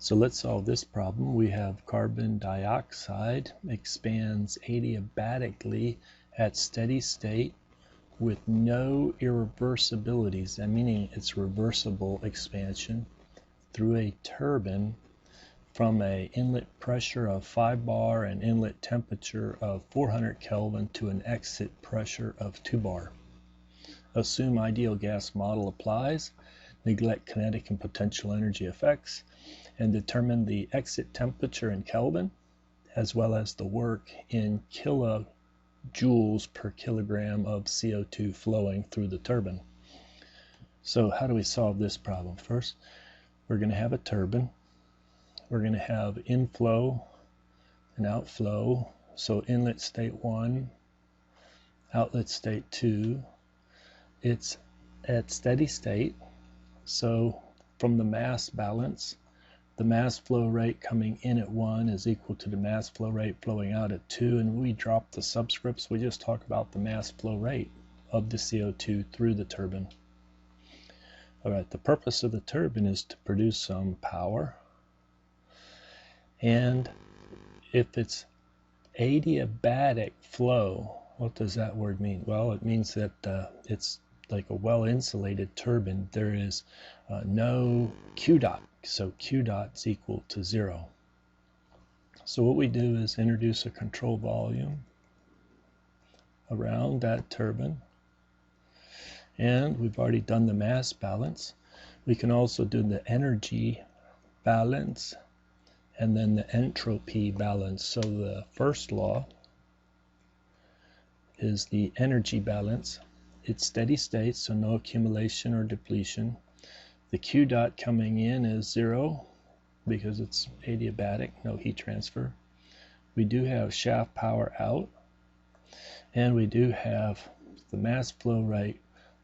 So let's solve this problem. We have carbon dioxide expands adiabatically at steady state with no irreversibilities, that meaning it's reversible expansion through a turbine from an inlet pressure of 5 bar and inlet temperature of 400 Kelvin to an exit pressure of 2 bar. Assume ideal gas model applies, neglect kinetic and potential energy effects, and determine the exit temperature in Kelvin as well as the work in kilojoules per kilogram of CO2 flowing through the turbine. So how do we solve this problem? First, we're going to have a turbine. We're going to have inflow and outflow. So inlet state 1, outlet state 2. It's at steady state. So from the mass balance, the mass flow rate coming in at 1 is equal to the mass flow rate flowing out at 2, and we drop the subscripts. We just talk about the mass flow rate of the CO2 through the turbine. All right, the purpose of the turbine is to produce some power, and if it's adiabatic flow, what does that word mean? Well, it means that it's like a well-insulated turbine. There is no Q dot, so Q dot's equal to 0. So what we do is introduce a control volume around that turbine, and we've already done the mass balance. We can also do the energy balance and then the entropy balance. So the first law is the energy balance. It's steady state, so no accumulation or depletion. The Q dot coming in is 0 because it's adiabatic, no heat transfer. We do have shaft power out, and we do have the mass flow rate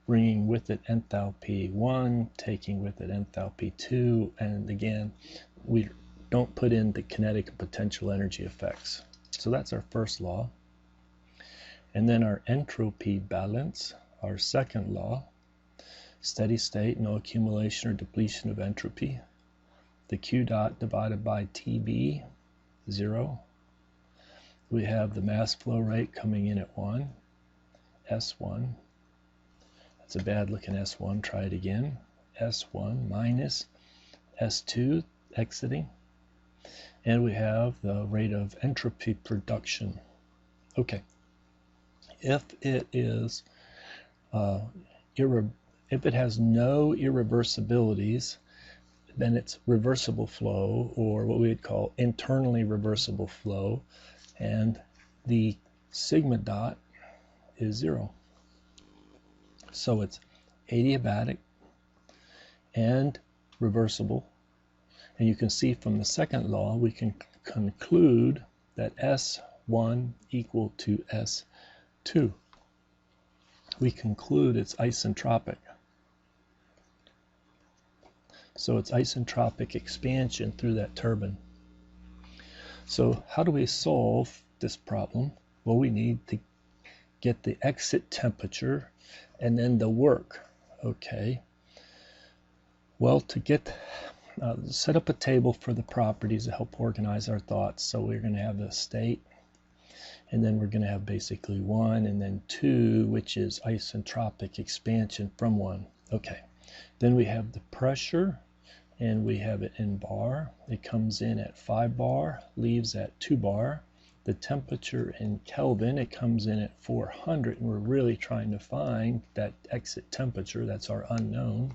bringing with it enthalpy 1, taking with it enthalpy 2, and again, we don't put in the kinetic and potential energy effects. So that's our first law. And then our entropy balance, our second law, steady state, no accumulation or depletion of entropy. The Q dot divided by TB, 0. We have the mass flow rate coming in at 1, S1. That's a bad looking S1, try it again. S1 minus S2 exiting. And we have the rate of entropy production. Okay. If it is if it has no irreversibilities, then it's reversible flow, or what we would call internally reversible flow, and the sigma dot is 0. So it's adiabatic and reversible. And you can see from the second law, we can conclude that S1 equal to S2. We conclude it's isentropic. So it's isentropic expansion through that turbine. So how do we solve this problem? Well, we need to get the exit temperature and then the work. Okay. Well, to get set up a table for the properties to help organize our thoughts. So we're going to have the state, and then we're going to have basically 1 and then 2, which is isentropic expansion from 1. Okay. Then we have the pressure, and we have it in bar. It comes in at 5 bar, leaves at 2 bar. The temperature in Kelvin, it comes in at 400, and we're really trying to find that exit temperature. That's our unknown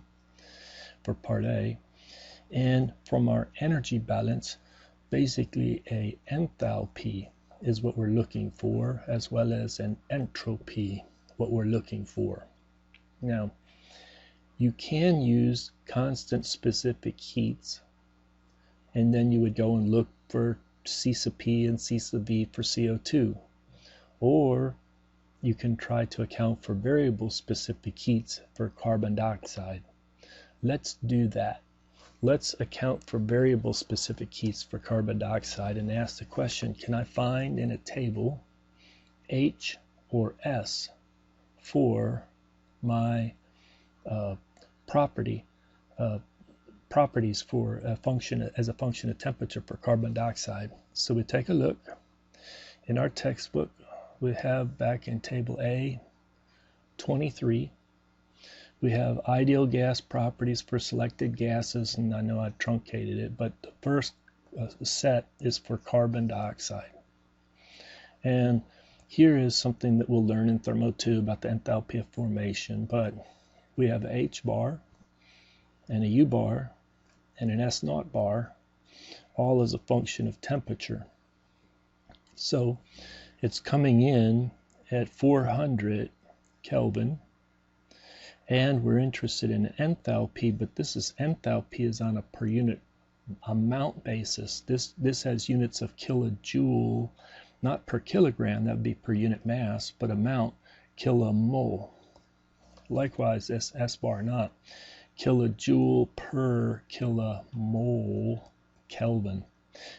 for part A. And from our energy balance, basically a enthalpy is what we're looking for, as well as an entropy, what we're looking for. Now, you can use constant specific heats, and then you would go and look for C sub P and C sub V for CO2. Or you can try to account for variable specific heats for carbon dioxide. Let's do that. Let's account for variable specific heats for carbon dioxide and ask the question, can I find in a table H or S for my property properties for a function as a function of temperature for carbon dioxide. So we take a look. In our textbook, we have back in table A 23, we have ideal gas properties for selected gases, and I know I truncated it, but the first set is for carbon dioxide. And here is something that we'll learn in Thermo 2 about the enthalpy of formation, but we have a H bar and a U bar and an S naught bar, all as a function of temperature. So it's coming in at 400 Kelvin, and we're interested in enthalpy, but this is enthalpy is on a per unit amount basis. This has units of kilojoule, not per kilogram, that would be per unit mass, but amount, kilomole. Likewise, this S bar naught, kilojoule per kilomole Kelvin.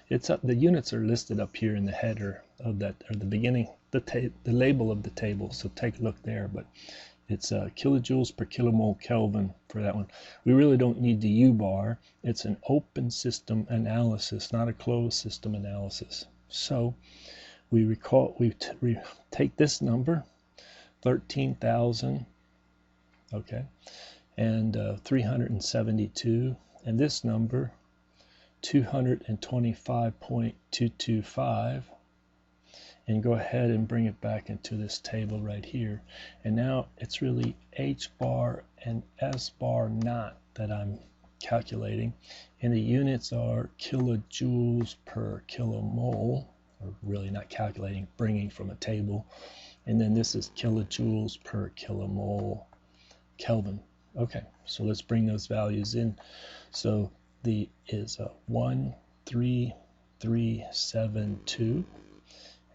It's up, the units are listed up here in the header of that, or the beginning, the label of the table, so take a look there, but it's kilojoules per kilomole Kelvin for that one. We really don't need the U bar. It's an open system analysis, not a closed system analysis. So we take this number, 13,000, okay, and 372, and this number, 225.225, and go ahead and bring it back into this table right here. And now it's really H bar and S bar naught that I'm calculating, and the units are kilojoules per kilomole, or really not calculating, bringing from a table, and then this is kilojoules per kilomole Kelvin. Okay, so let's bring those values in. So the is 13372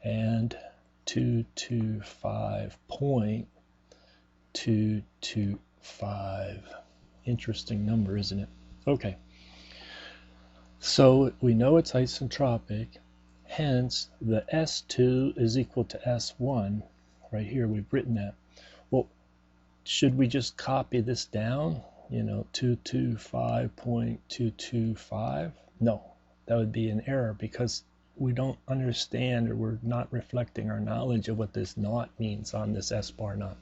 and 225.225. Interesting number, isn't it? Okay, so we know it's isentropic, hence the S2 is equal to S1. Right here we've written that. Well, should we just copy this down, 225.225? No, that would be an error, because we don't understand, or we're not reflecting our knowledge of what this naught means on this S bar naught.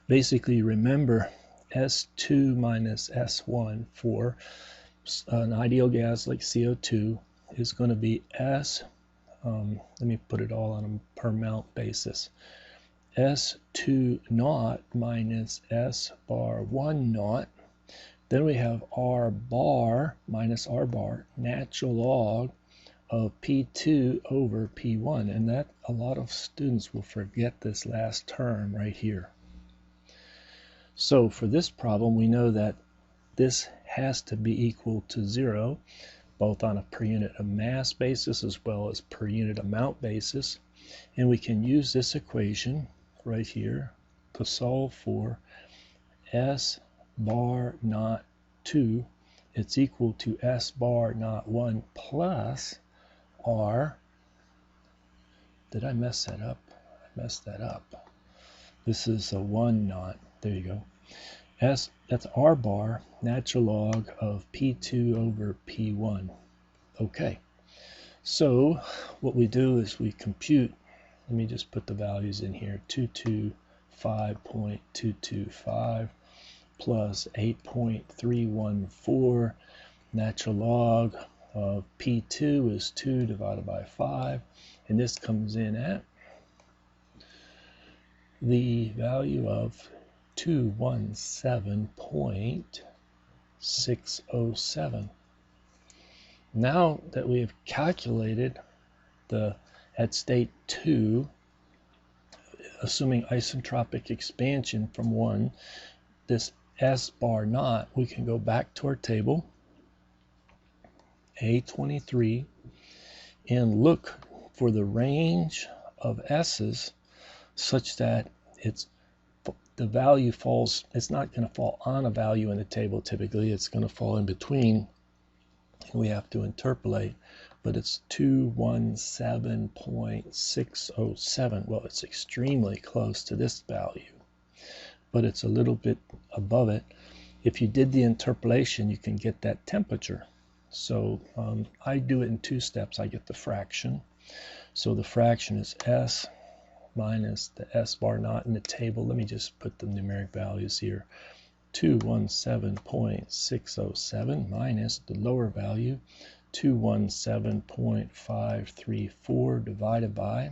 Basically, remember, S2 minus S1 for an ideal gas like CO2 is going to be S, let me put it all on a per mount basis, S2 naught minus S bar 1 naught. Then we have R bar minus R bar, natural log of P2 over P1, and that a lot of students will forget this last term right here. So for this problem, we know that this has to be equal to 0, both on a per unit of mass basis as well as per unit amount basis, and we can use this equation right here to solve for S bar naught 2. It's equal to S bar naught 1 plus R. Did I mess that up? I messed that up. This is a 1 naught. There you go. S, that's R bar, natural log of P2 over P1. Okay. So what we do is we compute. Let me just put the values in here. 225.225 plus 8.314. Natural log of P2 is 2 divided by 5, and this comes in at the value of 217.607. Now that we have calculated at state 2, assuming isentropic expansion from 1, this S bar naught, we can go back to our table, A23, and look for the range of S's such that the value falls, it's not going to fall on a value in the table typically, it's going to fall in between, and we have to interpolate, but it's 217.607. Well, it's extremely close to this value, but it's a little bit above it. If you did the interpolation, you can get that temperature. So I do it in 2 steps. I get the fraction. So the fraction is S minus the S bar naught in the table. Let me just put the numeric values here. 217.607 minus the lower value, 217.534 divided by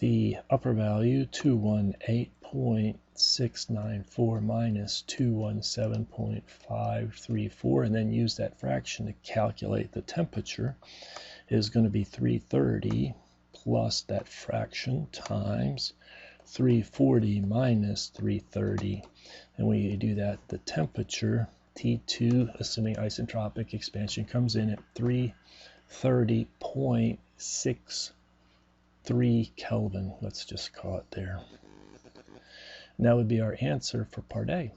the upper value, 218.694 minus 217.534, and then use that fraction to calculate the temperature, is going to be 330 plus that fraction times 340 minus 330. And when you do that, the temperature, T2, assuming isentropic expansion, comes in at 330.63 Kelvin. Let's just call it there. And that would be our answer for part A.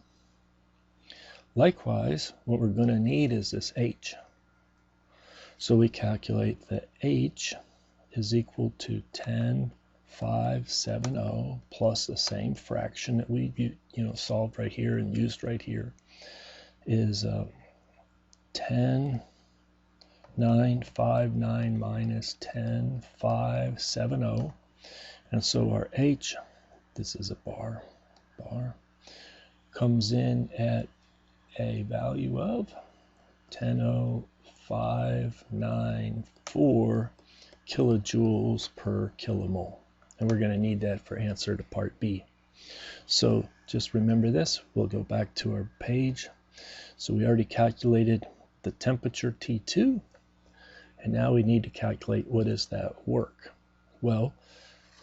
Likewise, what we're going to need is this H. So we calculate that H is equal to 10,570 plus the same fraction that we solved right here and used right here is 10,959 minus 10,570. And so our H, this is a bar, comes in at a value of 10,0594 kilojoules per kilomole. And we're going to need that for answer to part B. So just remember this. We'll go back to our page. So we already calculated the temperature T2, and now we need to calculate what is that work. Well,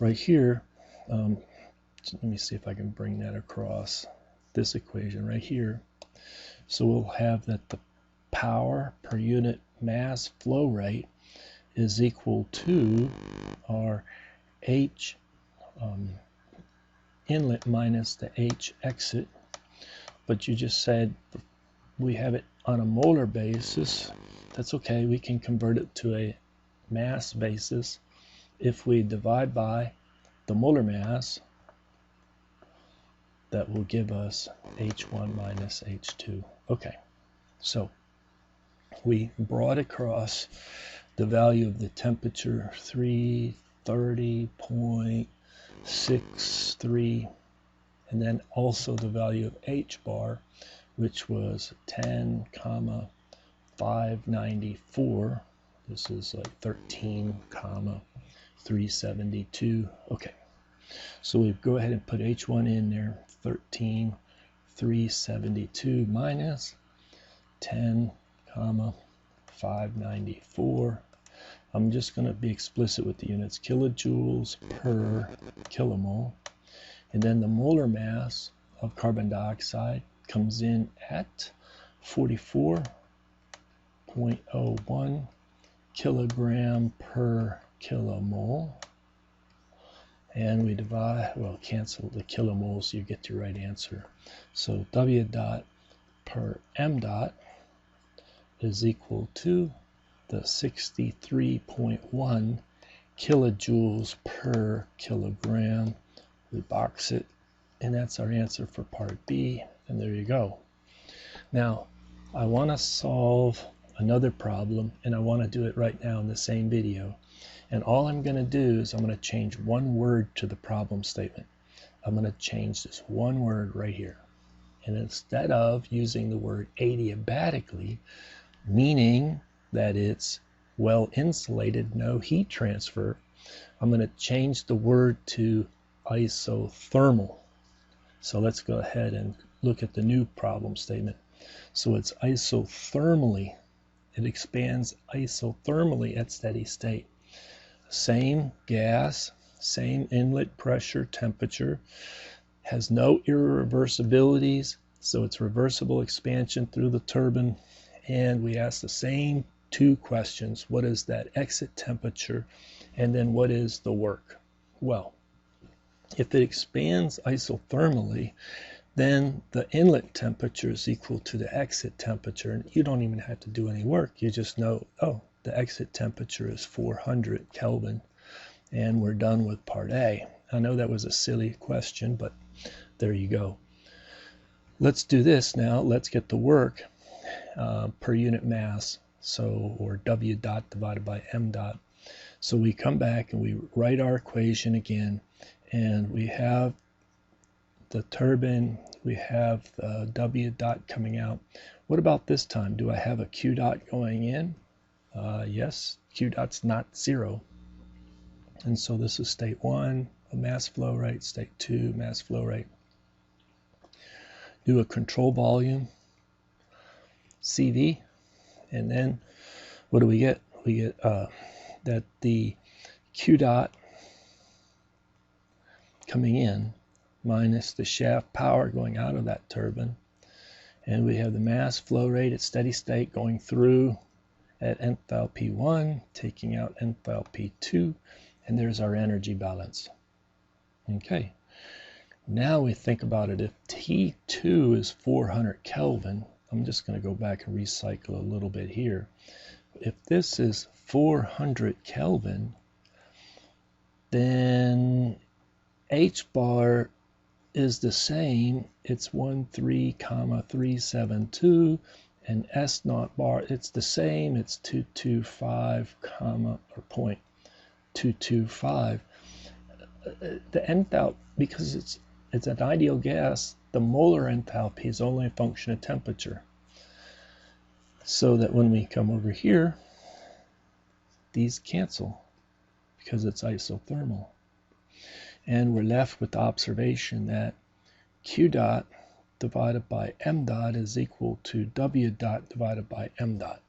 right here, let me see if I can bring that across this equation right here. So we'll have that the power per unit mass flow rate is equal to our H inlet minus the H exit. But you just said we have it on a molar basis. That's okay. We can convert it to a mass basis. If we divide by the molar mass, that will give us H1 minus H2. Okay, so we brought across the value of the temperature, 330.63, and then also the value of H bar, which was 10,594. This is like 13,372. Okay, so we go ahead and put H1 in there, 13,372 minus 10,594. I'm just going to be explicit with the units, kilojoules per kilomole. And then the molar mass of carbon dioxide comes in at 44.01 kilogram per kilomole. And we divide, well, cancel the kilomoles, you get your right answer. So W dot per M dot is equal to the 63.1 kilojoules per kilogram. We box it, and that's our answer for part B, and there you go. Now, I want to solve another problem, and I want to do it right now in the same video. And all I'm going to do is I'm going to change one word to the problem statement. I'm going to change this one word right here. And instead of using the word adiabatically, meaning that it's well insulated, no heat transfer, I'm going to change the word to isothermal. So let's go ahead and look at the new problem statement. So it's isothermally. It expands isothermally at steady state. Same gas, same inlet pressure, temperature, has no irreversibilities, so it's reversible expansion through the turbine. And we ask the same two questions. What is that exit temperature? And then what is the work? Well, if it expands isothermally, then the inlet temperature is equal to the exit temperature. And you don't even have to do any work. You just know, oh, the exit temperature is 400 Kelvin. And we're done with part A. I know that was a silly question, but there you go. let's do this now. Let's get the work per unit mass, so, or W dot divided by M dot. So we come back and we write our equation again, and we have the turbine, we have the W dot coming out. What about this time? Do I have a Q dot going in? Yes, Q dot's not 0. And so this is state 1, a mass flow rate, state 2, mass flow rate. Do a control volume, CV, and then what do we get? We get that the Q dot coming in minus the shaft power going out of that turbine, and we have the mass flow rate at steady state going through at enthalpy 1, taking out enthalpy 2, and there's our energy balance. Okay, now we think about it. If T2 is 400 Kelvin, I'm just going to go back and recycle a little bit here. If this is 400 Kelvin, then H bar is the same. It's 13,372, and S naught bar, it's the same. It's 225, or 0.225. The enthalpy, because it's an ideal gas, the molar enthalpy is only a function of temperature. So that when we come over here, these cancel because it's isothermal. And we're left with the observation that Q dot divided by M dot is equal to W dot divided by M dot.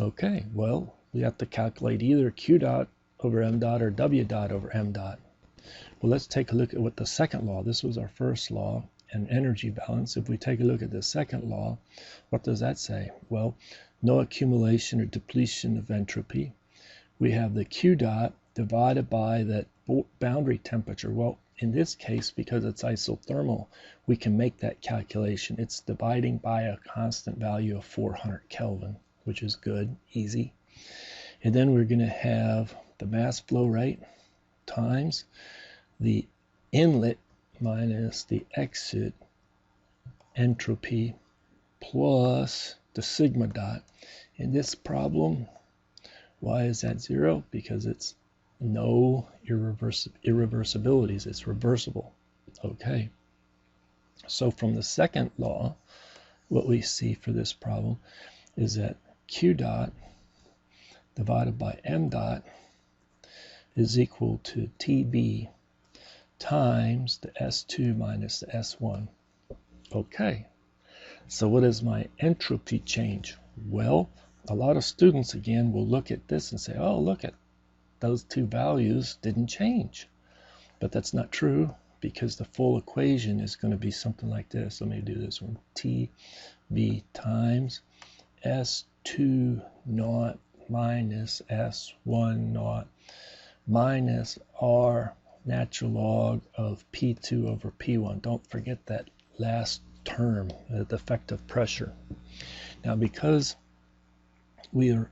Okay, well, we have to calculate either Q dot over M dot or W dot over M dot. Well, let's take a look at what the second law, this was our first law, and energy balance. If we take a look at the second law, what does that say? Well, no accumulation or depletion of entropy. We have the Q dot divided by that boundary temperature. Well, in this case, because it's isothermal, we can make that calculation. It's dividing by a constant value of 400 Kelvin, which is good, easy. And then we're going to have the mass flow rate times the inlet minus the exit entropy plus the sigma dot. In this problem, why is that 0? Because it's no irreversibilities. It's reversible. Okay. So from the second law, what we see for this problem is that Q dot divided by M dot is equal to TB times the S2 minus the S1. Okay, so what is my entropy change? Well, a lot of students, again, will look at this and say, oh, look at those two values didn't change. But that's not true, because the full equation is going to be something like this. Let me do this one. TB times S2 naught minus S1 naught minus R natural log of P2 over P1. Don't forget that last term, the effective pressure. Now, because we are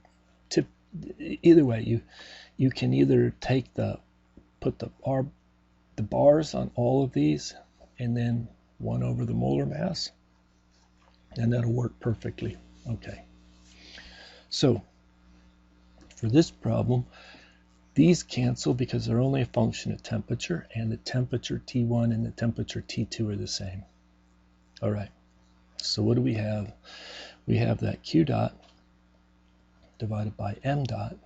either way, you can either take put the bars on all of these and then 1 over the molar mass, and that'll work perfectly. Okay, so for this problem, these cancel because they're only a function of temperature, and the temperature T1 and the temperature T2 are the same. All right, so what do we have? We have that Q dot divided by M dot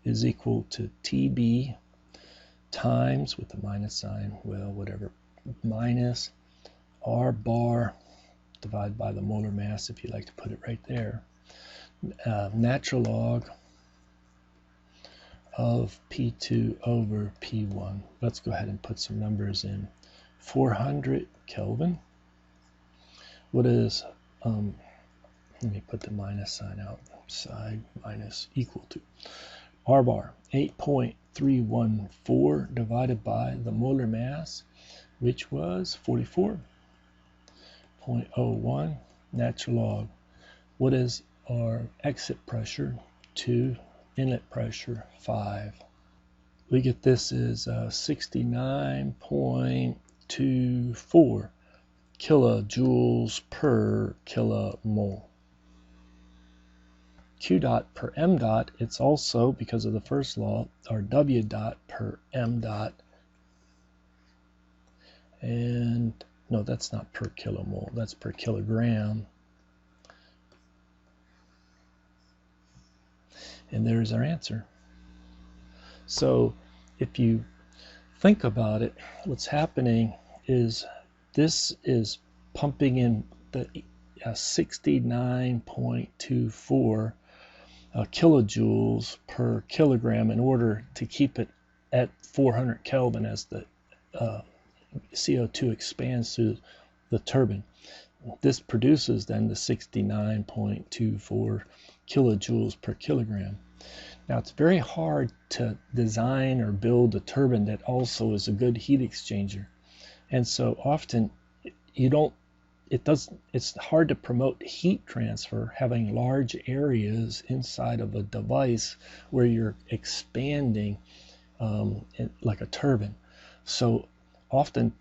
is equal to TB times, with the minus sign, well, whatever, minus R bar divided by the molar mass, if you like to put it right there, natural log of P2 over P1. Let's go ahead and put some numbers in. 400 Kelvin. What is, let me put the minus sign outside, minus equal to. R bar, 8.314 divided by the molar mass, which was 44.01, natural log. What is our exit pressure? 2. Inlet pressure, 5. We get this as 69.24 kilojoules per kilomole. Q dot per m dot, it's also, because of the first law, our W dot per m dot. And no, that's not per kilomole, that's per kilogram. And there's our answer. So if you think about it, what's happening is this is pumping in the 69.24 kilojoules per kilogram in order to keep it at 400 Kelvin as the CO2 expands through the turbine. This produces then the 69.24 kilojoules per kilogram. Now it's very hard to design or build a turbine that also is a good heat exchanger, and so often it's hard to promote heat transfer having large areas inside of a device where you're expanding like a turbine. So often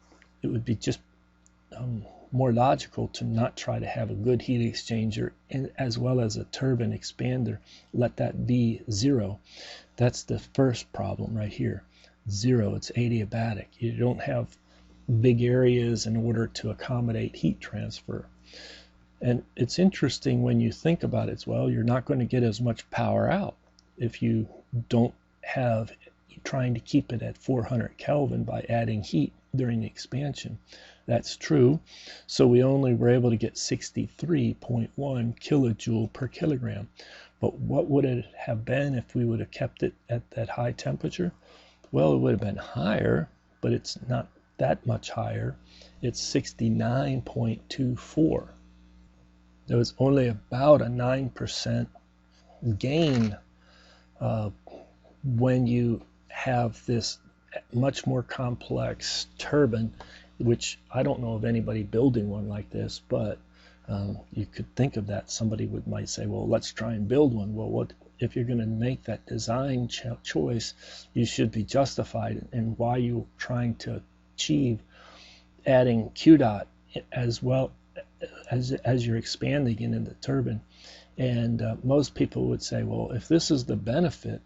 it would be just more logical to not try to have a good heat exchanger as well as a turbine expander. Let that be zero. That's the first problem right here. Zero, it's adiabatic. You don't have big areas in order to accommodate heat transfer. And it's interesting when you think about it as well, you're not going to get as much power out if you don't have trying to keep it at 400 Kelvin by adding heat during the expansion. That's true. So we only were able to get 63.1 kilojoule per kilogram. But what would it have been if we would have kept it at that high temperature? Well, it would have been higher, but it's not that much higher. It's 69.24. There was only about a 9% gain when you have this much more complex turbine, which I don't know of anybody building one like this, but you could think of that. Somebody might say, well, let's try and build one. Well, what if you're going to make that design choice, you should be justified in why you're trying to achieve adding Q dot as well as you're expanding into the turbine. And most people would say, well, if this is the benefit,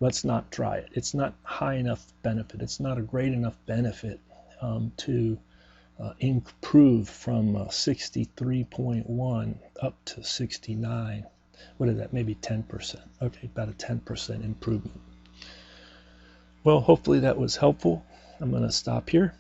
let's not try it. It's not high enough benefit. It's not a great enough benefit to improve from 63.1 up to 69. What is that? Maybe 10%. Okay, about a 10% improvement. Well, hopefully that was helpful. I'm going to stop here.